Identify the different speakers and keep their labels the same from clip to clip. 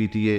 Speaker 1: PTA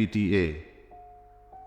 Speaker 1: PTA۔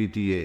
Speaker 1: PTA۔